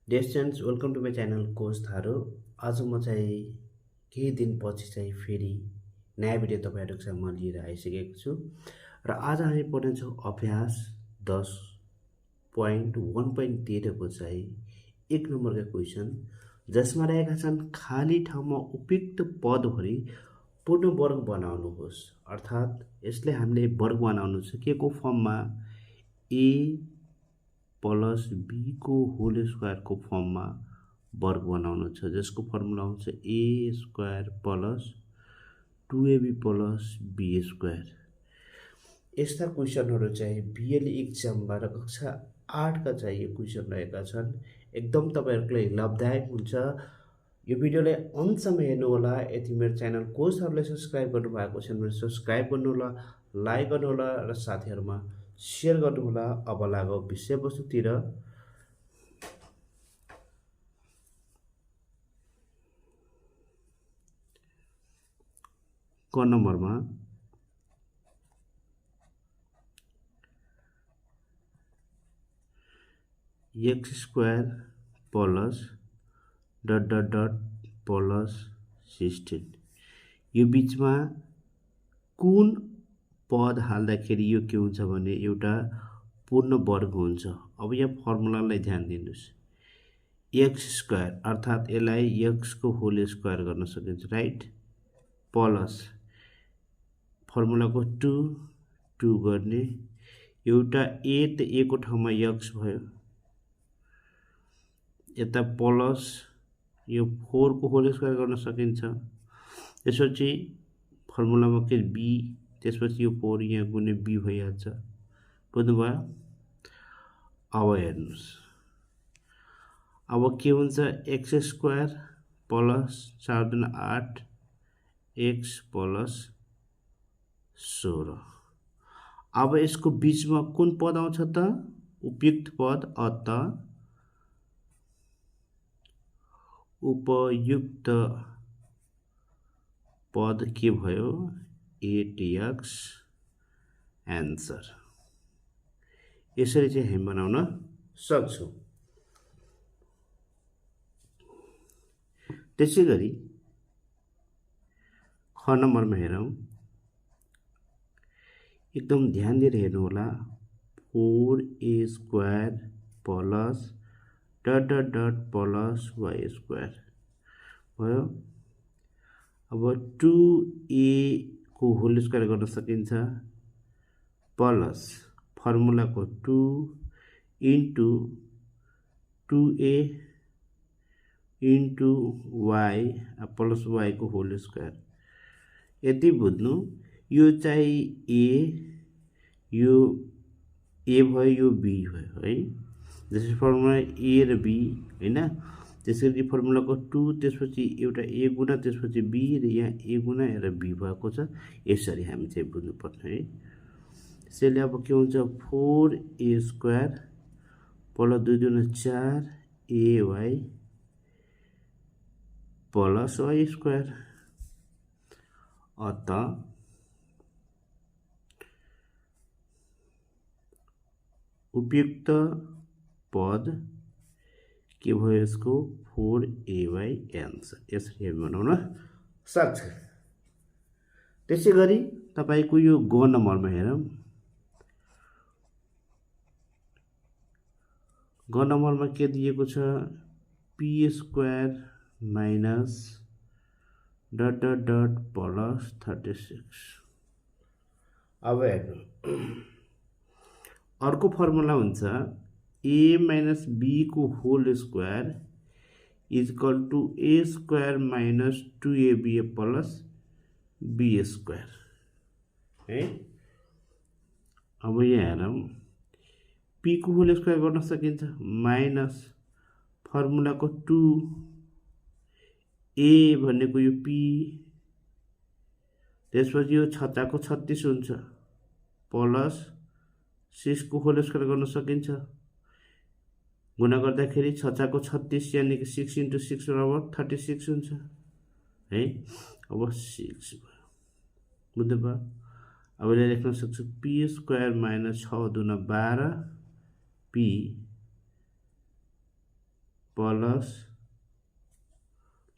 Dear students, welcome to my channel coachTHARU. आज म चाहिँ केही दिनपछि चाहिँ फेरि नयाँ भिडियो तपाईँहरूको सामु लिएर आइसकेको छु र आज हामी पढ्नेछौँ अभ्यास 10.1.13 को चाहिँ 1 नम्बरका क्वेसन जसमा रहेका छन् खाली ठाउँमा उपयुक्त पदभरि पूर्ण वर्ग बनाउनुहोस्। अर्थात् यसले हामीले वर्ग बनाउनु छ के को फर्ममा a प्लस b को होल स्क्वायर को फर्ममा वर्ग बनाउनु छ जसको फर्मुला हुन्छ a square plus 2ab plus b square. यस्ता क्वेसनहरू चाहिँ बीएलई एक्जाममा र कक्षा 8 का चाहिँ यो क्वेसन रहेका छन्। एकदम तपाईहरुको लागि लाभदायक हुन्छ। यो भिडियोलाई अन्तसम्म हेर्नु होला। यदि मेरो च्यानल कोचहरुले सब्स्क्राइब गर्नु भएको छैन भने सब्स्क्राइब गर्नु होला, लाइक गर्नु होला र साथीहरुमा शेयर गर्नु होला। अब लागौं विषयवस्तुतिर। क नम्बरमा x square plus dot dot dot plus 16 यो बीचमा कुन पद हाल्दाखेरि यो के हुन्छ भने एउटा पूर्ण वर्ग हुन्छ। अब यहाँ फर्मुलालाई ध्यान दिनुस्। x स्क्वायर अर्थात् यसलाई x को होल स्क्वायर गर्न सकिन्छ, राइट, प्लस फर्मुलाको 2 गर्ने एउटा a त a को ठाउँमा x भयो, यता प्लस यो 4 को होल स्क्वायर गर्न सकिन्छ। त्यसपछि फर्मुलामा के b, त्यसपछि यो 4 यहाँ गुणे b भइहाल्छ। बुझ्नुभयो? अब हेर्नुस्, अब के हुन्छ x स्क्वायर प्लस 4 दुना 8 x प्लस 16। अब यसको बीचमा कुन पद आउँछ त? उपयुक्त पद। अत उपयुक्त पद के भयो? 8x answer. यसरी चाहिँ हामी बनाउन सक्छौं। त्यसैगरी ख नम्बरमा हेरौं। एकदम ध्यान दिएर हेर्नु होला। 4a square plus dot dot dot plus y square भयो। अब 2a को होल स्क्वायर गर्न सकिन्छ प्लस फर्मुलाको 2 into 2a into y plus y को होल स्क्वायर। यति बुझ्नु, यो चाहिँ a, यो a भयो, यो b भयो है। जसरी फर्मुला a र b हैन, त्यसरी फर्मुलाको 2 त्यसपछि एउटा a गुणा त्यसपछि b र यहाँ a गुणा र b भएको छ। यसरी हामी चाहिँ बुझ्नु पर्छ है। त्यसैले अब के हुन्छ 4a स्क्वायर प्लस 2 दुना 4 ay प्लस y स्क्वायर। अत उपयुक्त पद के भयो? यसको 4ay एन्सर। यसरी हामी बनाउन सक्छ। त्यसैगरी तपाईको यो ग नम्बरमा हेरौं। ग नम्बरमा के दिएको छ? p square minus dot dot dot plus 36। अब हेर्नु, अर्को फर्मुला हुन्छ a माइनस b को whole square is equal to a square minus 2ab plus b square है। अब यहाँ हेरौं, p को होल स्क्वायर गर्न सकिन्छ माइनस फर्मुलाको 2 a भनेको यो p, त्यसपछि यो 6 को 36 हुन्छ प्लस 6 को होल स्क्वायर गर्न सकिन्छ। गुणा गर्दाखेरि 6 को 36 यानी कि 6 इन्टु 6 बराबर 36 हुन्छ है। अब 6 भयो। बुझ्नुभयो? अब यसलाई लेख्न सक्छु p स्क्वायर माइनस 6 दुना 12 p प्लस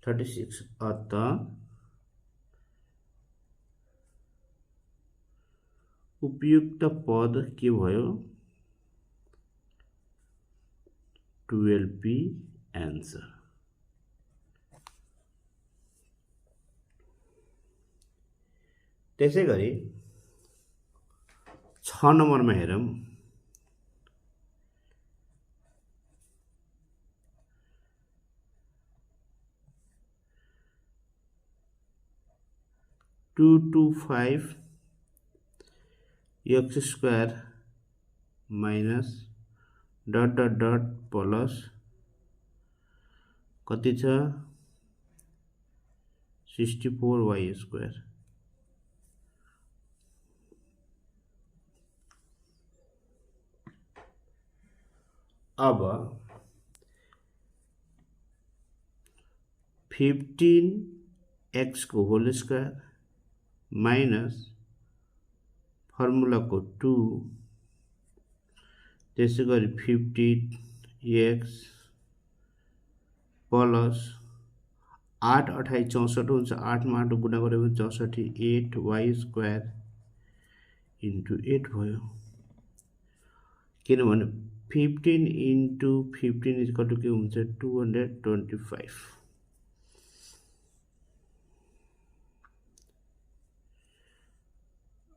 36 अत उपयुक्त पद के भयो 12p एन्सर। त्यसै गरी 6 नम्बरमा हेरौं। 225 x square minus dot dot dot plus कति छ 64y स्क्वायर। अब 15x को होल स्क्वायर माइनस फर्मुला को 2 त्यसै गरी 15x प्लस 8 28 64 हुन्छ। 8 मा 8 गुणा गरे भने 64 8y स्क्वायर इन्टु 8 भयो। किनभने 15 इन्टु 15 इज इक्वल टु के हुन्छ 225।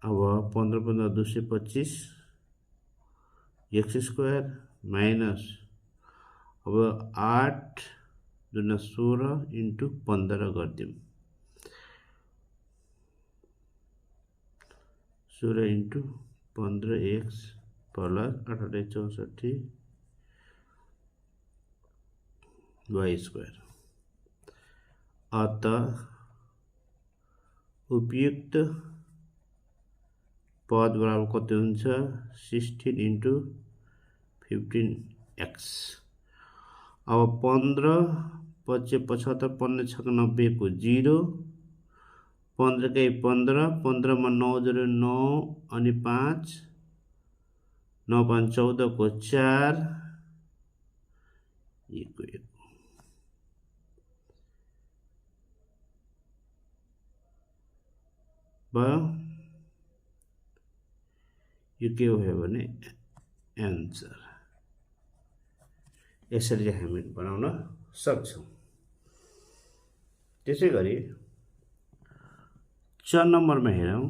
अब 15 15 225 x स्क्वायर माइनस अब 8 दुना 16 into 15 गर्दियौं। 16 into 15x plus 8 64 y square अत उपयुक्त पद बराबर कति हुन्छ 16 इन्टु 15x। अब 15 25 75 15 6 90 को 0 15 के 15 15 मा 9 0 9 अनि 5 9 5 14 को 4 1 को 1 भयो। यो के हो भने एन्सर। यसरी हामी बनाउन सक्छौं। त्यसै गरी 4 नम्बरमा हेरौं।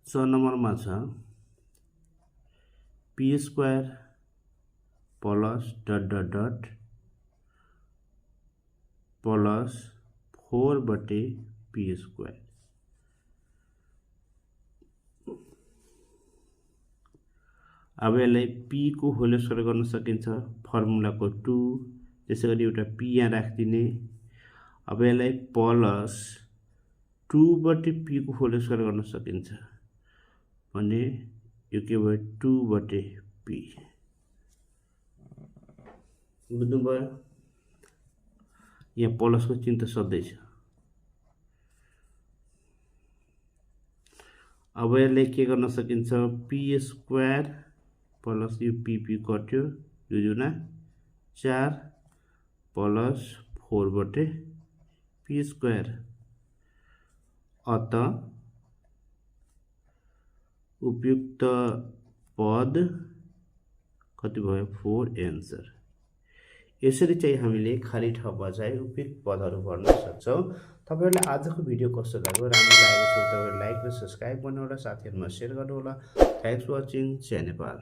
4 नम्बरमा छ p square plus dot dot dot plus 4 बटे p स्क्वायर। अब यसलाई p को होल स्क्वायर गर्न सकिन्छ फर्मुला को 2 त्यसै गरी एउटा p यहाँ राख्दिने। अब यसलाई प्लस 2 बटे p को होल स्क्वायर गर्न सकिन्छ भने यो के भयो 2 बटे p। बुझ्नुभयो? यहाँ प्लस को चिन्ह त सधैँ छ। अब यसले के गर्न सकिन्छ p स्क्वायर प्लस यो p कट्यो यो जुना 4 प्लस 4 बटे p स्क्वायर अत उपयुक्त पद कति भयो 4 एन्सर। यसरी चाहिँ हामीले खाली ठाउँमा चाहिँ उपयुक्त पदहरू भर्न सक्छौं। तपाईहरुलाई आजको भिडियो कस्तो लाग्यो राम्रो लागेको छ भने लाइक र सब्स्क्राइब गर्नु होला, साथीहरुमा शेयर गर्नु होला। थ्यांक्स फर वाचिङ जय नेपाल।